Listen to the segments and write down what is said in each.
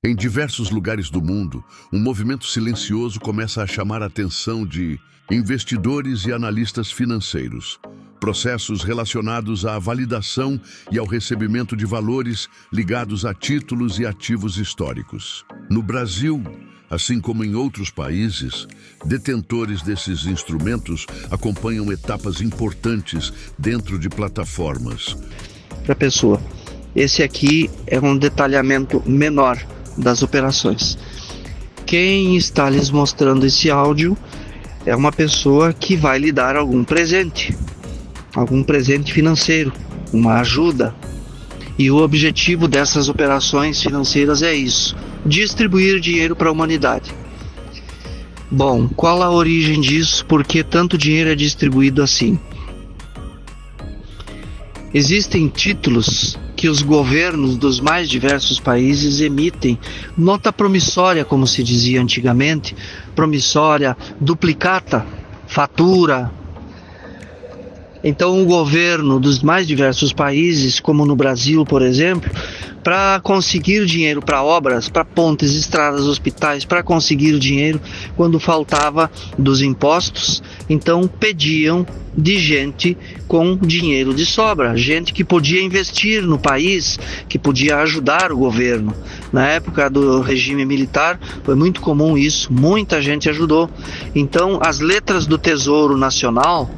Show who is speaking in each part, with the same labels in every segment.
Speaker 1: Em diversos lugares do mundo, um movimento silencioso começa a chamar a atenção de investidores e analistas financeiros. Processos relacionados à validação e ao recebimento de valores ligados a títulos e ativos históricos. No Brasil, assim como em outros países, detentores desses instrumentos acompanham etapas importantes dentro de plataformas.
Speaker 2: Para a pessoa, esse aqui é um detalhamento menor das operações. Quem está lhes mostrando esse áudio é uma pessoa que vai lhe dar algum presente financeiro, uma ajuda. E o objetivo dessas operações financeiras é isso: distribuir dinheiro para a humanidade. Bom, qual a origem disso? Por que tanto dinheiro é distribuído assim? Existem títulos que os governos dos mais diversos países emitem, nota promissória, como se dizia antigamente, promissória, duplicata, fatura. Então o governo dos mais diversos países, como no Brasil, por exemplo, para conseguir dinheiro para obras, para pontes, estradas, hospitais, para conseguir o dinheiro quando faltava dos impostos, então pediam de gente com dinheiro de sobra, gente que podia investir no país, que podia ajudar o governo. Na época do regime militar foi muito comum isso, muita gente ajudou. Então as letras do Tesouro Nacional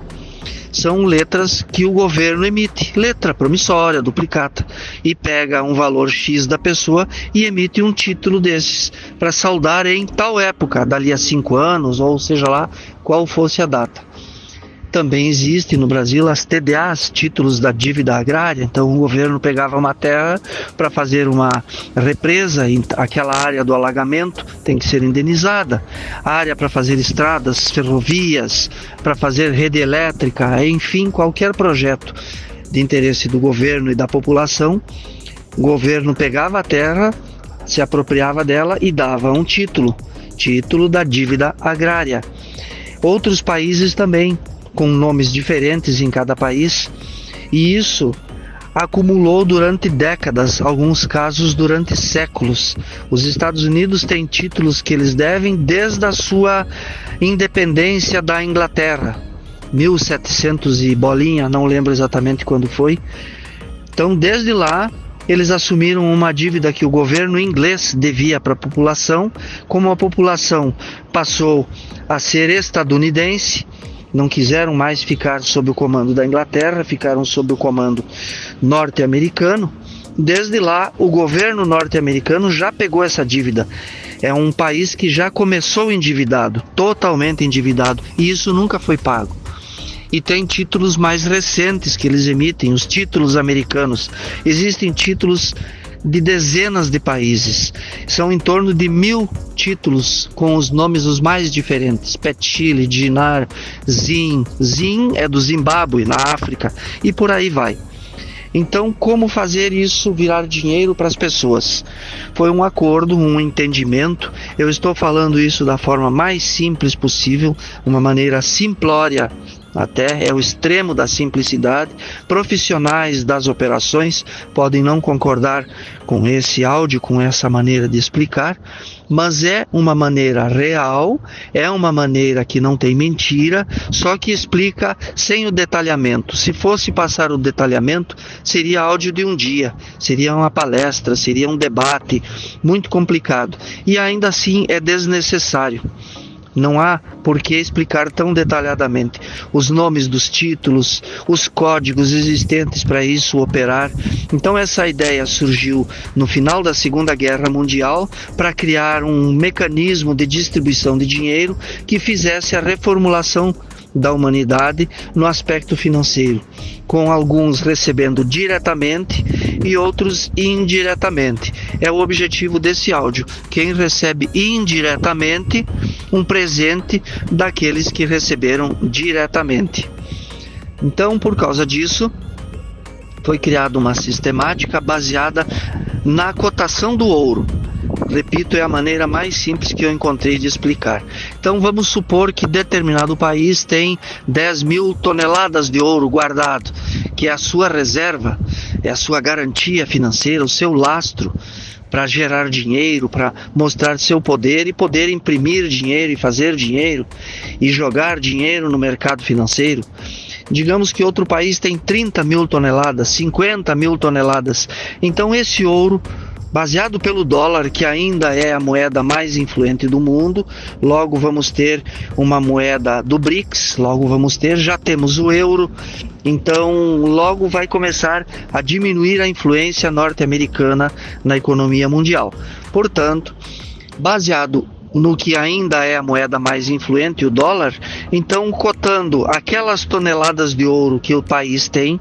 Speaker 2: são letras que o governo emite, letra promissória, duplicata, e pega um valor X da pessoa e emite um título desses para saldar em tal época, dali a 5 anos, ou seja lá qual fosse a data. Também existe no Brasil as TDAs, títulos da dívida agrária. Então o governo pegava uma terra para fazer uma represa, e aquela área do alagamento tem que ser indenizada. A área para fazer estradas, ferrovias, para fazer rede elétrica, enfim, qualquer projeto de interesse do governo e da população, o governo pegava a terra, se apropriava dela e dava um título da dívida agrária. Outros países também, com nomes diferentes em cada país, e isso acumulou durante décadas, alguns casos durante séculos. Os Estados Unidos têm títulos que eles devem desde a sua independência da Inglaterra, 1700 e bolinha, não lembro exatamente quando foi. Então desde lá eles assumiram uma dívida que o governo inglês devia para a população. Como a população passou a ser estadunidense, não quiseram mais ficar sob o comando da Inglaterra, ficaram sob o comando norte-americano. Desde lá, o governo norte-americano já pegou essa dívida. É um país que já começou endividado, totalmente endividado, e isso nunca foi pago. E tem títulos mais recentes que eles emitem, os títulos americanos. Existem títulos de dezenas de países, são em torno de 1000 títulos com os nomes os mais diferentes: Petchile, Dinar, Zin é do Zimbábue, na África, e por aí vai. Então, como fazer isso virar dinheiro para as pessoas? Foi um acordo, um entendimento. Eu estou falando isso da forma mais simples possível, uma maneira simplória, até é o extremo da simplicidade. Profissionais das operações podem não concordar com esse áudio, com essa maneira de explicar, mas é uma maneira real, é uma maneira que não tem mentira, só que explica sem o detalhamento. Se fosse passar o detalhamento, seria áudio de um dia, seria uma palestra, seria um debate muito complicado, e ainda assim é desnecessário. Não há por que explicar tão detalhadamente os nomes dos títulos, os códigos existentes para isso operar. Então essa ideia surgiu no final da Segunda Guerra Mundial para criar um mecanismo de distribuição de dinheiro que fizesse a reformulação da humanidade no aspecto financeiro, com alguns recebendo diretamente e outros indiretamente. É o objetivo desse áudio: quem recebe indiretamente, um presente daqueles que receberam diretamente. Então, por causa disso, foi criada uma sistemática baseada na cotação do ouro. Repito, é a maneira mais simples que eu encontrei de explicar. Então vamos supor que determinado país tem 10.000 toneladas de ouro guardado, que é a sua reserva, é a sua garantia financeira, o seu lastro para gerar dinheiro, para mostrar seu poder e poder imprimir dinheiro e fazer dinheiro e jogar dinheiro no mercado financeiro. Digamos que outro país tem 30 mil toneladas, 50 mil toneladas. Então esse ouro, baseado pelo dólar, que ainda é a moeda mais influente do mundo, logo vamos ter uma moeda do BRICS, já temos o euro, então logo vai começar a diminuir a influência norte-americana na economia mundial. Portanto, baseado no que ainda é a moeda mais influente, o dólar, então cotando aquelas toneladas de ouro que o país tem,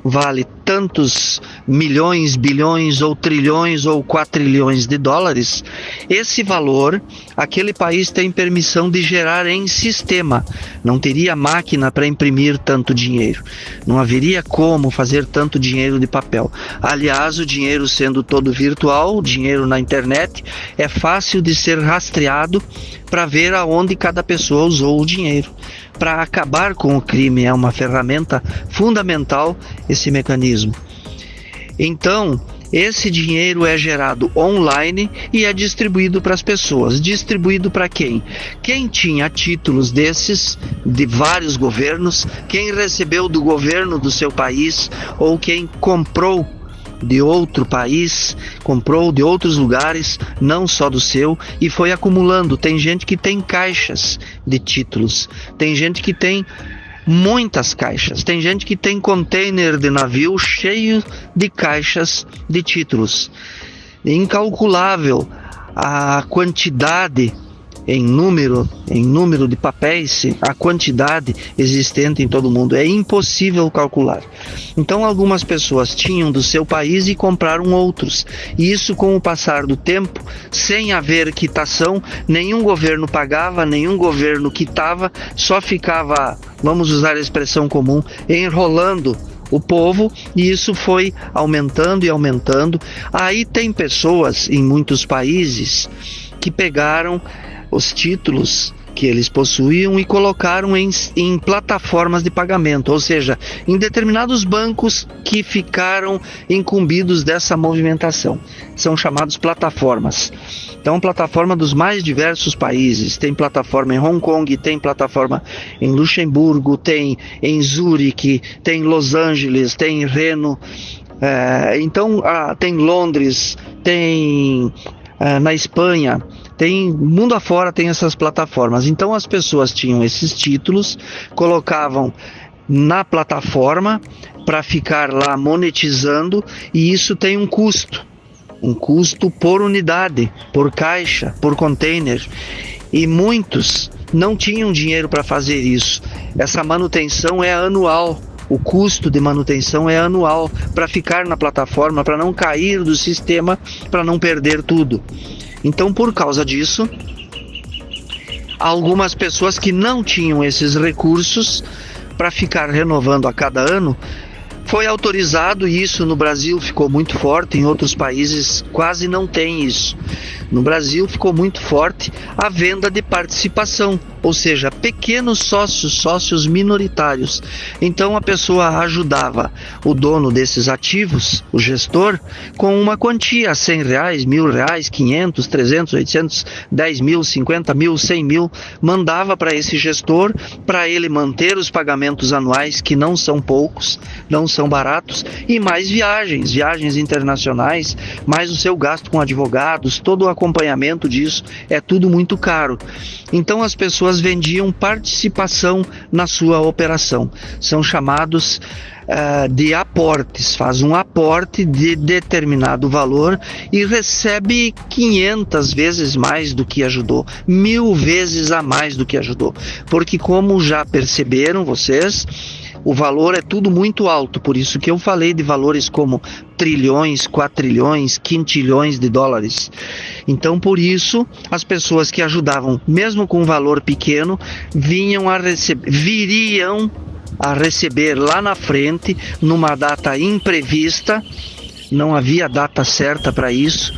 Speaker 2: vale tantos milhões, bilhões ou trilhões ou quatrilhões de dólares, esse valor aquele país tem permissão de gerar em sistema. Não teria máquina para imprimir tanto dinheiro, não haveria como fazer tanto dinheiro de papel. Aliás, o dinheiro sendo todo virtual, o dinheiro na internet, é fácil de ser rastreado para ver aonde cada pessoa usou o dinheiro. Para acabar com o crime é uma ferramenta fundamental esse mecanismo. Então, esse dinheiro é gerado online e é distribuído para as pessoas. Distribuído para quem? Quem tinha títulos desses, de vários governos, quem recebeu do governo do seu país, ou quem comprou de outro país, comprou de outros lugares, não só do seu, e foi acumulando. Tem gente que tem caixas de títulos, tem gente que tem muitas caixas, tem gente que tem container de navio cheio de caixas de títulos. Incalculável a quantidade em número de papéis, a quantidade existente em todo o mundo. É impossível calcular. Então algumas pessoas tinham do seu país e compraram outros. E isso, com o passar do tempo, sem haver quitação, nenhum governo pagava, nenhum governo quitava, só ficava, vamos usar a expressão comum, enrolando o povo, e isso foi aumentando e aumentando. Aí tem pessoas em muitos países que pegaram os títulos que eles possuíam e colocaram em plataformas de pagamento, ou seja, em determinados bancos que ficaram incumbidos dessa movimentação. São chamados plataformas. Então, plataforma dos mais diversos países. Tem plataforma em Hong Kong, tem plataforma em Luxemburgo, tem em Zurique, tem em Los Angeles, tem em Reno, tem Londres, tem na Espanha. Tem mundo afora, tem essas plataformas. Então as pessoas tinham esses títulos, colocavam na plataforma para ficar lá monetizando, e isso tem um custo por unidade, por caixa, por container, e muitos não tinham dinheiro para fazer isso. Essa manutenção é anual. O custo de manutenção é anual para ficar na plataforma, para não cair do sistema, para não perder tudo. Então, por causa disso, algumas pessoas que não tinham esses recursos para ficar renovando a cada ano, foi autorizado, e isso no Brasil ficou muito forte, em outros países quase não tem isso. No Brasil ficou muito forte a venda de participação, ou seja, pequenos sócios minoritários. Então a pessoa ajudava o dono desses ativos, o gestor, com uma quantia, R$100, R$1.000, 500, 300, 800, 10 mil, 50 mil, 100 mil, mandava para esse gestor, para ele manter os pagamentos anuais, que não são poucos, não são baratos, e mais viagens internacionais, mais o seu gasto com advogados, todo o acompanhamento disso, é tudo muito caro. Então as pessoas vendiam participação na sua operação. São chamados de aportes. Faz um aporte de determinado valor e recebe 500 vezes mais do que ajudou, 1000 vezes a mais do que ajudou. Porque, como já perceberam vocês, o valor é tudo muito alto, por isso que eu falei de valores como trilhões, quatrilhões, quintilhões de dólares. Então, por isso, as pessoas que ajudavam, mesmo com um valor pequeno, viriam a receber lá na frente, numa data imprevista, não havia data certa para isso,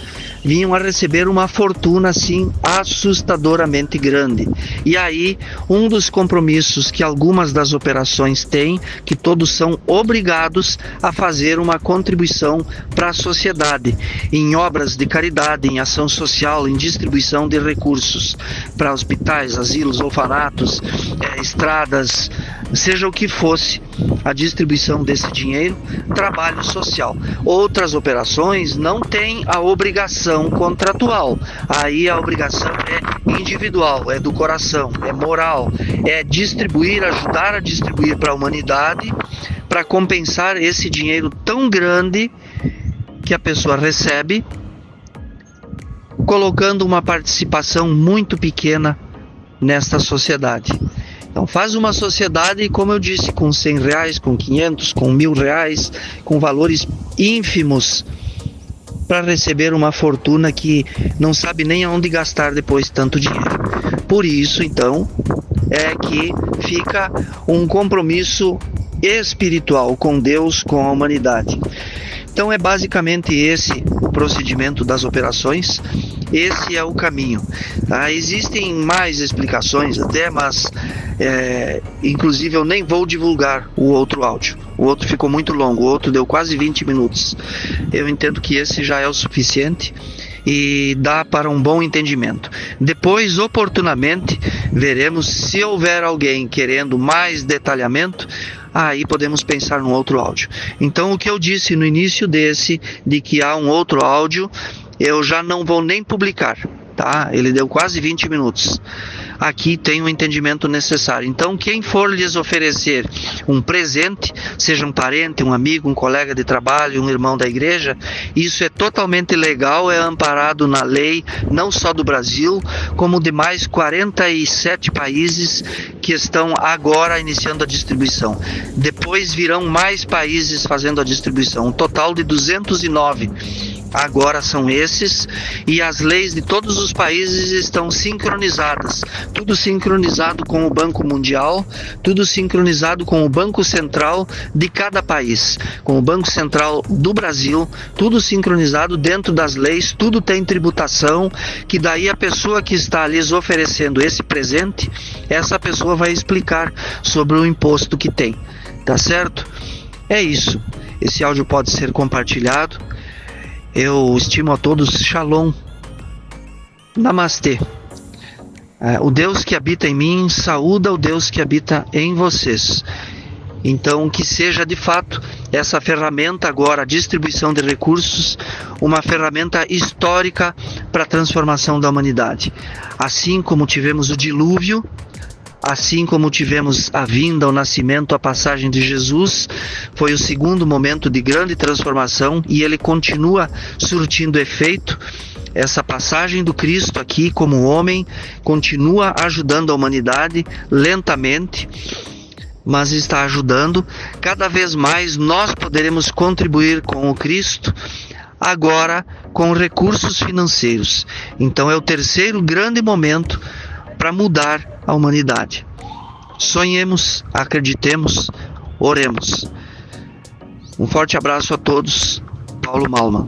Speaker 2: vinham a receber uma fortuna assim assustadoramente grande. E aí, um dos compromissos que algumas das operações têm, que todos são obrigados a fazer uma contribuição para a sociedade, em obras de caridade, em ação social, em distribuição de recursos para hospitais, asilos, orfanatos, estradas, seja o que fosse a distribuição desse dinheiro, trabalho social. Outras operações não têm a obrigação contratual, aí a obrigação é individual, é do coração, é moral, é distribuir, ajudar a distribuir para a humanidade, para compensar esse dinheiro tão grande que a pessoa recebe, colocando uma participação muito pequena nesta sociedade. Então faz uma sociedade, como eu disse, com R$100, com 500, com R$1.000, com valores ínfimos, para receber uma fortuna que não sabe nem aonde gastar depois tanto dinheiro. Por isso, então, é que fica um compromisso espiritual com Deus, com a humanidade. Então é basicamente esse o procedimento das operações, esse é o caminho. Existem mais explicações até, mas inclusive eu nem vou divulgar o outro áudio. O outro ficou muito longo, o outro deu quase 20 minutos. Eu entendo que esse já é o suficiente e dá para um bom entendimento. Depois, oportunamente, veremos se houver alguém querendo mais detalhamento, aí podemos pensar num outro áudio. Então, o que eu disse no início desse, de que há um outro áudio, eu já não vou nem publicar, tá? Ele deu quase 20 minutos. Aqui tem o entendimento necessário. Então, quem for lhes oferecer um presente, seja um parente, um amigo, um colega de trabalho, um irmão da igreja, isso é totalmente legal, é amparado na lei, não só do Brasil, como de mais 47 países que estão agora iniciando a distribuição. Depois virão mais países fazendo a distribuição, um total de 209. Agora são esses, e as leis de todos os países estão sincronizadas, tudo sincronizado com o Banco Mundial, tudo sincronizado com o Banco Central de cada país, com o Banco Central do Brasil, tudo sincronizado dentro das leis, tudo tem tributação, que daí a pessoa que está lhes oferecendo esse presente, essa pessoa vai explicar sobre o imposto que tem, tá certo? É isso, esse áudio pode ser compartilhado. Eu estimo a todos, Shalom, Namastê. O Deus que habita em mim saúda o Deus que habita em vocês. Então, que seja de fato essa ferramenta agora, a distribuição de recursos, uma ferramenta histórica para a transformação da humanidade. Assim como tivemos o dilúvio, assim como tivemos a vinda, o nascimento, a passagem de Jesus, foi o segundo momento de grande transformação e ele continua surtindo efeito. Essa passagem do Cristo aqui como homem continua ajudando a humanidade lentamente, mas está ajudando. Cada vez mais nós poderemos contribuir com o Cristo, agora com recursos financeiros. Então é o terceiro grande momento para mudar a humanidade. Sonhemos, acreditemos, oremos. Um forte abraço a todos. Paulo Malman.